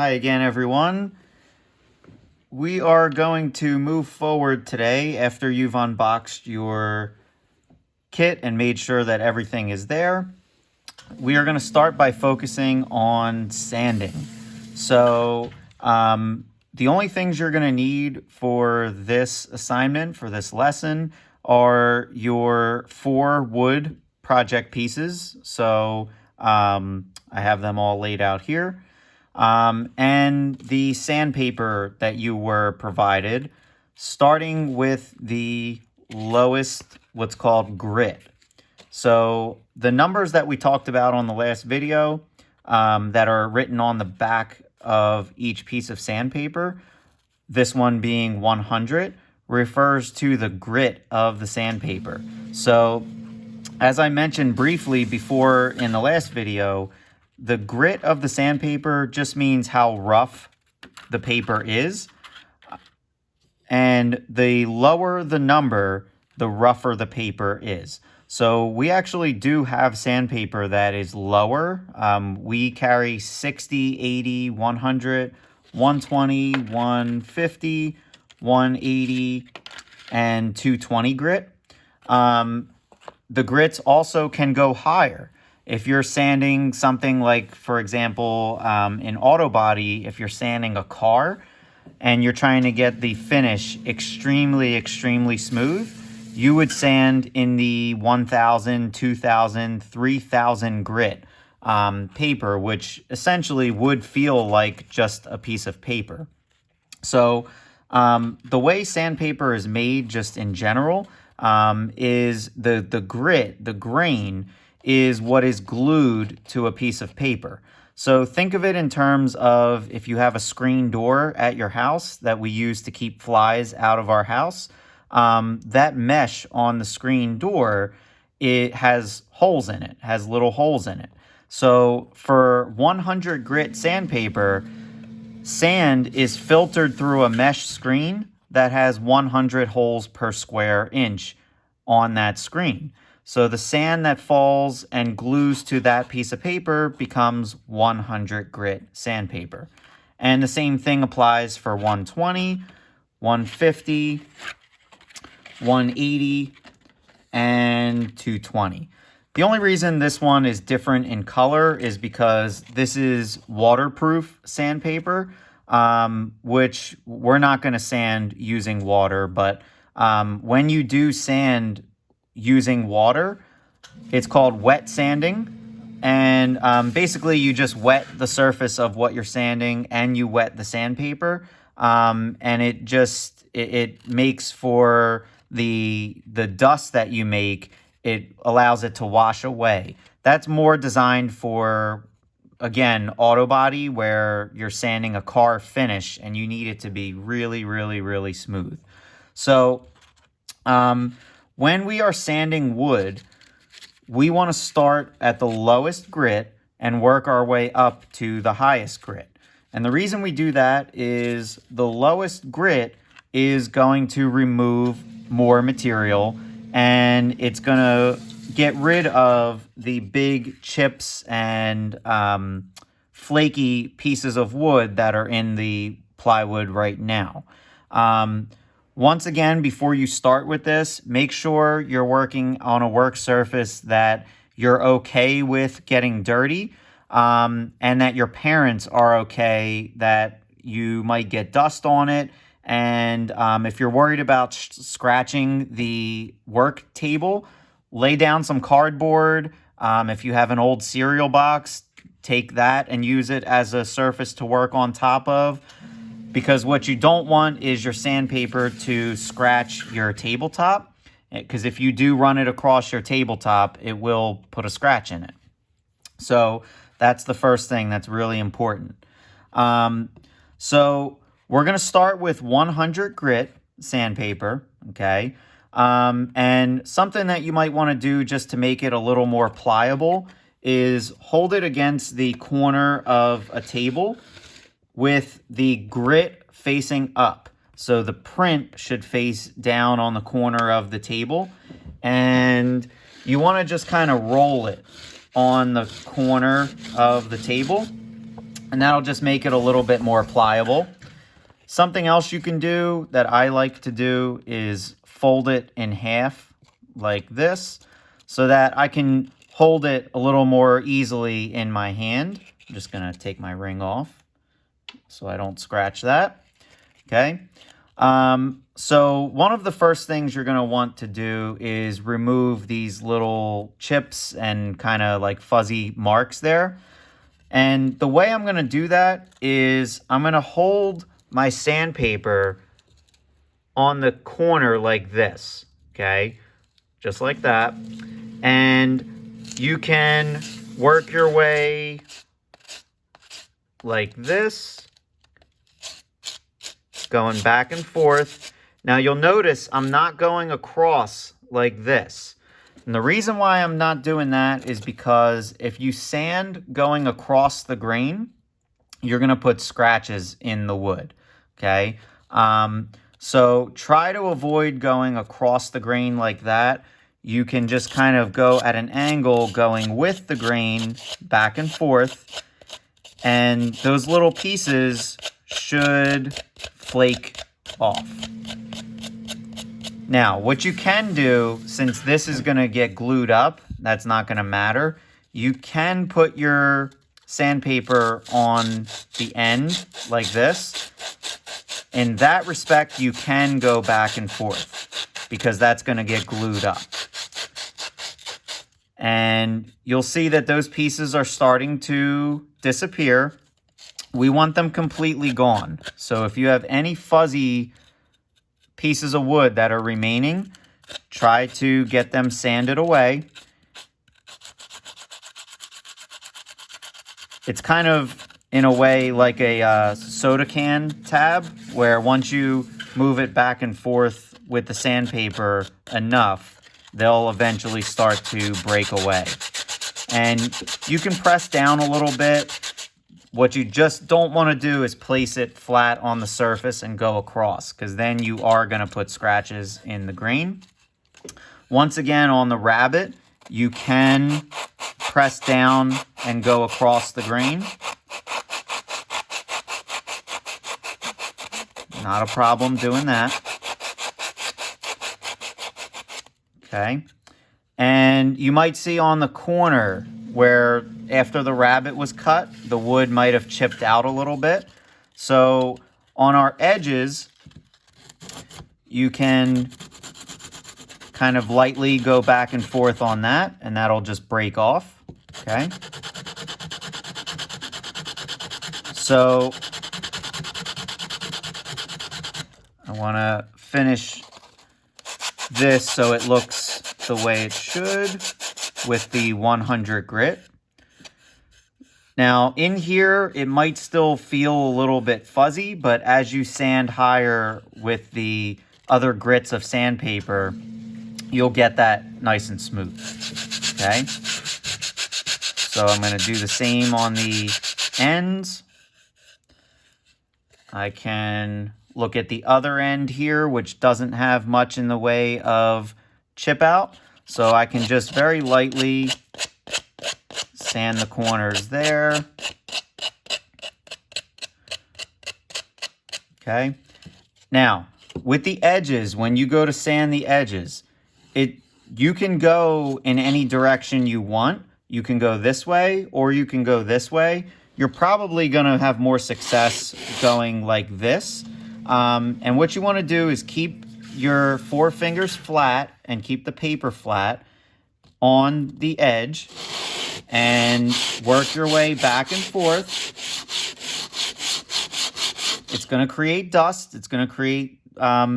Hi again, everyone. We are going to move forward today after you've unboxed your kit and made sure that everything is there. We are going to start by focusing on sanding. So the only things you're going to need for this assignment, for this lesson, are your 4 wood project pieces. So I have them all laid out here. And the sandpaper that you were provided, starting with the lowest, what's called grit. So the numbers that we talked about on the last video that are written on the back of each piece of sandpaper, this one being 100, refers to the grit of the sandpaper. So as I mentioned briefly before in the last video, the grit of the sandpaper just means how rough the paper is. And the lower the number, the rougher the paper is. So we actually do have sandpaper that is lower. We carry 60, 80, 100, 120, 150, 180, and 220 grit. The grits also can go higher. If you're sanding something like, for example, in auto body, if you're sanding a car and you're trying to get the finish extremely, extremely smooth, you would sand in the 1,000, 2,000, 3,000 grit paper, which essentially would feel like just a piece of paper. So the way sandpaper is made just in general is the grit, the grain, is what is glued to a piece of paper. So think of it in terms of if you have a screen door at your house that we use to keep flies out of our house, that mesh on the screen door, it has holes in it, has little holes in it. So for 100 grit sandpaper, sand is filtered through a mesh screen that has 100 holes per square inch on that screen. So the sand that falls and glues to that piece of paper becomes 100 grit sandpaper. And the same thing applies for 120, 150, 180, and 220. The only reason this one is different in color is because this is waterproof sandpaper, which we're not going to sand using water, but when you do sand using water, it's called wet sanding. And basically you just wet the surface of what you're sanding and you wet the sandpaper. And it makes for the dust that you make, it allows it to wash away. That's more designed for, again, auto body, where you're sanding a car finish and you need it to be really, really, really smooth. So when we are sanding wood, we want to start at the lowest grit and work our way up to the highest grit. And the reason we do that is the lowest grit is going to remove more material and it's going to get rid of the big chips and flaky pieces of wood that are in the plywood right now. Once again, before you start with this, make sure you're working on a work surface that you're okay with getting dirty, and that your parents are okay that you might get dust on it. And if you're worried about scratching the work table, lay down some cardboard. If you have an old cereal box, take that and use it as a surface to work on top of. Because what you don't want is your sandpaper to scratch your tabletop. Because if you do run it across your tabletop, it will put a scratch in it. So that's the first thing that's really important. So we're going to start with 100 grit sandpaper, okay? And something that you might want to do just to make it a little more pliable is hold it against the corner of a table with the grit facing up. So the print should face down on the corner of the table. And you want to just kind of roll it on the corner of the table. and that'll just make it a little bit more pliable. Something else you can do that I like to do is fold it in half like this so that I can hold it a little more easily in my hand. I'm just going to take my ring off so I don't scratch that. Okay. So one of the first things you're going to want to do is remove these little chips and kind of like fuzzy marks there. And the way I'm going to do that is I'm going to hold my sandpaper on the corner like this, okay? Just like that. And you can work your way like this, going back and forth. Now you'll notice I'm not going across like this. And the reason why I'm not doing that is because if you sand going across the grain, you're going to put scratches in the wood, okay? So try to avoid going across the grain like that. You can just kind of go at an angle going with the grain back and forth, and those little pieces should flake off. Now, what you can do, since this is going to get glued up, that's not going to matter. You can put your sandpaper on the end like this. In that respect, you can go back and forth because that's going to get glued up. And you'll see that those pieces are starting to disappear. We want them completely gone. So if you have any fuzzy pieces of wood that are remaining, try to get them sanded away. It's kind of, in a way, like a soda can tab, where once you move it back and forth with the sandpaper enough, they'll eventually start to break away. And you can press down a little bit. What you just don't want to do is place it flat on the surface and go across, because then you are going to put scratches in the grain. Once again, on the rabbit, you can press down and go across the grain. Not a problem doing that. Okay. And you might see on the corner where after the rabbit was cut, the wood might have chipped out a little bit. So on our edges, you can kind of lightly go back and forth on that, and that'll just break off, okay? So I want to finish this so it looks the way it should with the 100 grit. Now in here, it might still feel a little bit fuzzy, but as you sand higher with the other grits of sandpaper, you'll get that nice and smooth, okay? So I'm going to do the same on the ends. I can look at the other end here, which doesn't have much in the way of chip out. So I can just very lightly sand the corners there. Okay. Now, with the edges, when you go to sand the edges, you can go in any direction you want. You can go this way or you can go this way. You're probably going to have more success going like this. And what you want to do is keep your 4 fingers flat and keep the paper flat on the edge and work your way back and forth. It's going to create dust. It's going to create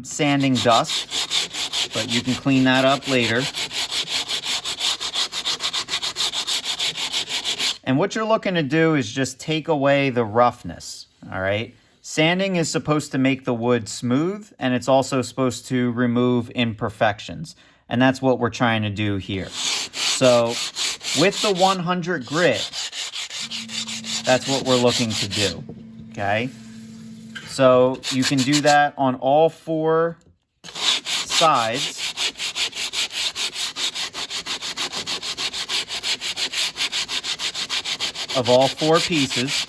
sanding dust, but you can clean that up later. And what you're looking to do is just take away the roughness, all right? Sanding is supposed to make the wood smooth, and it's also supposed to remove imperfections. And that's what we're trying to do here. So with the 100 grit, that's what we're looking to do, okay? So you can do that on all 4 sides. Of all 4 pieces.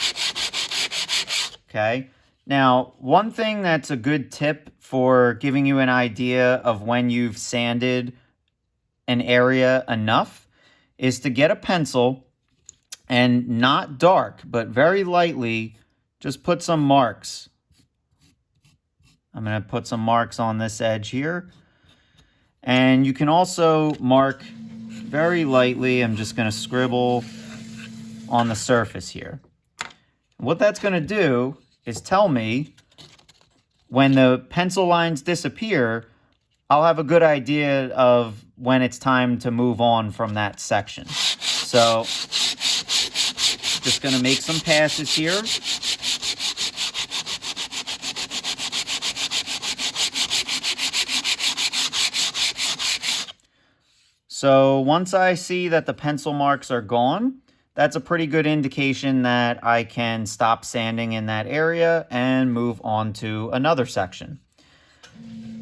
Okay. Now, one thing that's a good tip for giving you an idea of when you've sanded an area enough is to get a pencil and not dark, but very lightly, just put some marks. I'm going to put some marks on this edge here. And you can also mark very lightly. I'm just going to scribble on the surface here. What that's going to do is tell me when the pencil lines disappear, I'll have a good idea of when it's time to move on from that section. So, just going to make some passes here. So once I see that the pencil marks are gone, that's a pretty good indication that I can stop sanding in that area and move on to another section.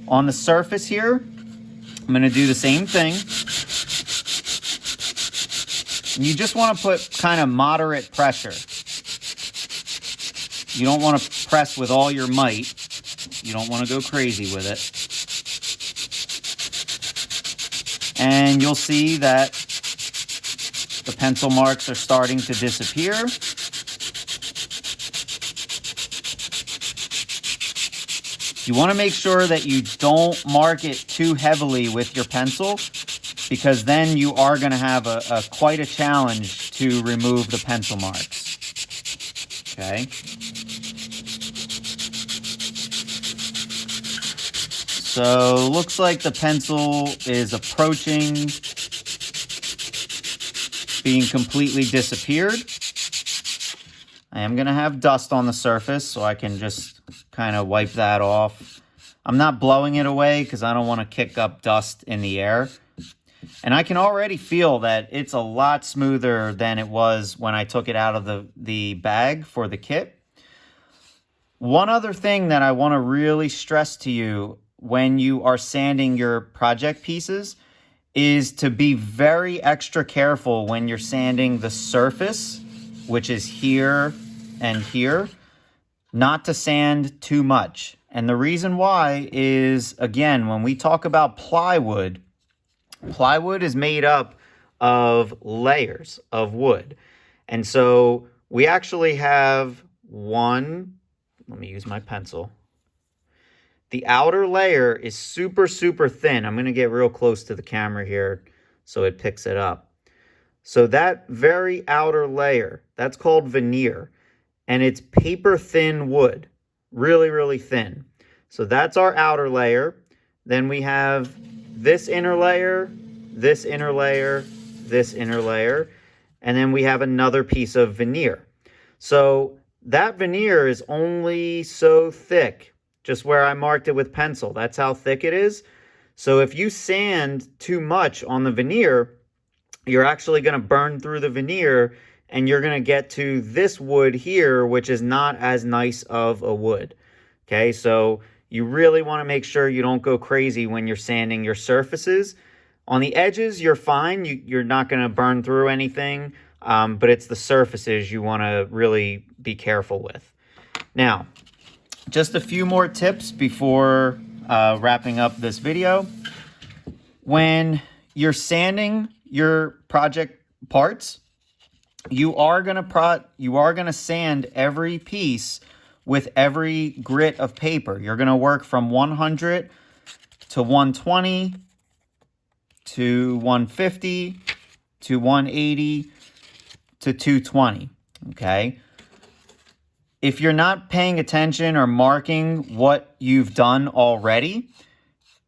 On the surface here, I'm going to do the same thing. You just want to put kind of moderate pressure. You don't want to press with all your might. You don't want to go crazy with it. And you'll see that the pencil marks are starting to disappear. You want to make sure that you don't mark it too heavily with your pencil, because then you are going to have quite a challenge to remove the pencil marks. Okay. So looks like the pencil is approaching being completely disappeared. I am going to have dust on the surface, so I can just kind of wipe that off. I'm not blowing it away because I don't want to kick up dust in the air. And I can already feel that it's a lot smoother than it was when I took it out of the bag for the kit. One other thing that I want to really stress to you when you are sanding your project pieces is to be very extra careful when you're sanding the surface, which is here and here, not to sand too much. And the reason why is, again, when we talk about plywood, plywood is made up of layers of wood. And so we actually have let me use my pencil. The outer layer is super, super thin. I'm going to get real close to the camera here so it picks it up. So that very outer layer, that's called veneer. And it's paper thin wood. Really, really thin. So that's our outer layer. Then we have this inner layer, this inner layer, this inner layer. And then we have another piece of veneer. So that veneer is only so thick. Just where I marked it with pencil. That's how thick it is. So if you sand too much on the veneer, you're actually going to burn through the veneer and you're going to get to this wood here, which is not as nice of a wood. Okay, so you really want to make sure you don't go crazy when you're sanding your surfaces. On the edges, you're fine. You're not going to burn through anything, but it's the surfaces you want to really be careful with. Now, just a few more tips before wrapping up this video. When you're sanding your project parts, you are gonna sand every piece with every grit of paper. You're gonna work from 100 to 120 to 150 to 180 to 220. Okay. If you're not paying attention or marking what you've done already,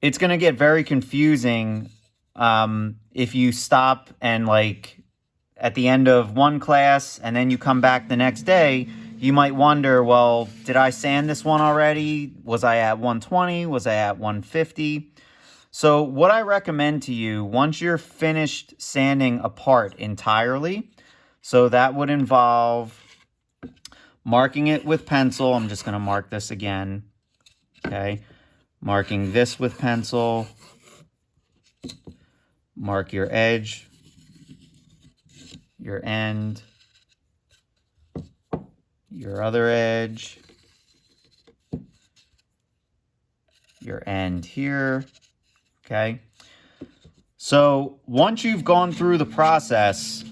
it's going to get very confusing if you stop and like at the end of one class and then you come back the next day, you might wonder, well, did I sand this one already? Was I at 120? Was I at 150? So what I recommend to you, once you're finished sanding a part entirely, so that would involve marking it with pencil. I'm just going to mark this again. Okay. Marking this with pencil. Mark your edge, your end, your other edge, your end here, okay? So once you've gone through the process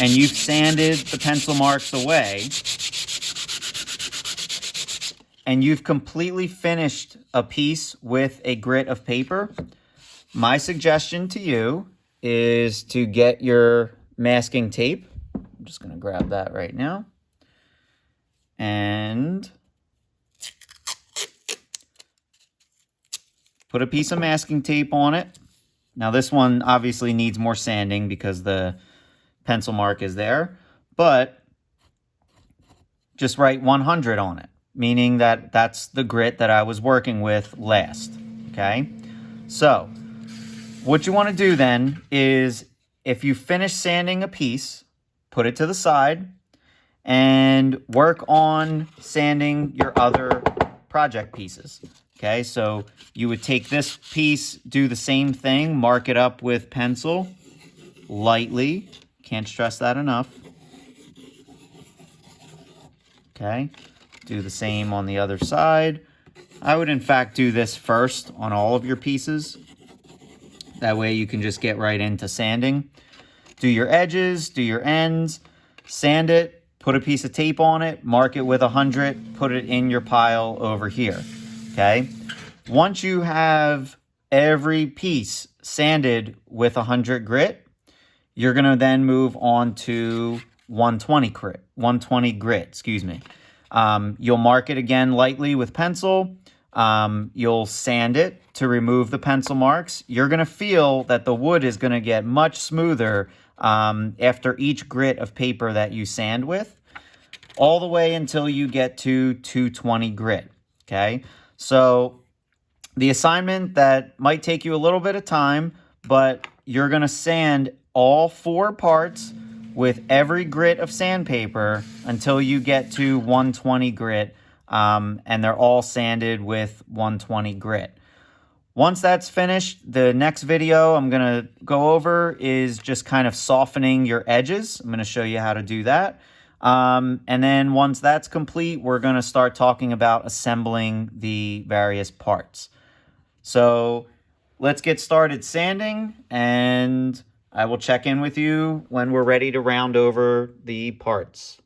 and you've sanded the pencil marks away, and you've completely finished a piece with a grit of paper, my suggestion to you is to get your masking tape. I'm just going to grab that right now. And put a piece of masking tape on it. Now this one obviously needs more sanding because the pencil mark is there, but just write 100 on it, meaning that that's the grit that I was working with last, okay? So what you want to do then is, if you finish sanding a piece, put it to the side and work on sanding your other project pieces. Okay, so you would take this piece, do the same thing, mark it up with pencil lightly. Can't stress that enough. Okay, do the same on the other side. I would in fact do this first on all of your pieces. That way you can just get right into sanding. Do your edges, do your ends, sand it, put a piece of tape on it, mark it with 100, put it in your pile over here, okay? Once you have every piece sanded with 100 grit, you're gonna then move on to 120 grit, excuse me. You'll mark it again lightly with pencil. You'll sand it to remove the pencil marks. You're gonna feel that the wood is gonna get much smoother after each grit of paper that you sand with, all the way until you get to 220 grit, okay? So the assignment that might take you a little bit of time, but you're gonna sand all 4 parts with every grit of sandpaper until you get to 120 grit, and they're all sanded with 120 grit. Once that's finished, the next video I'm going to go over is just kind of softening your edges. I'm going to show you how to do that. And then once that's complete, we're going to start talking about assembling the various parts. So let's get started sanding, and I will check in with you when we're ready to round over the parts.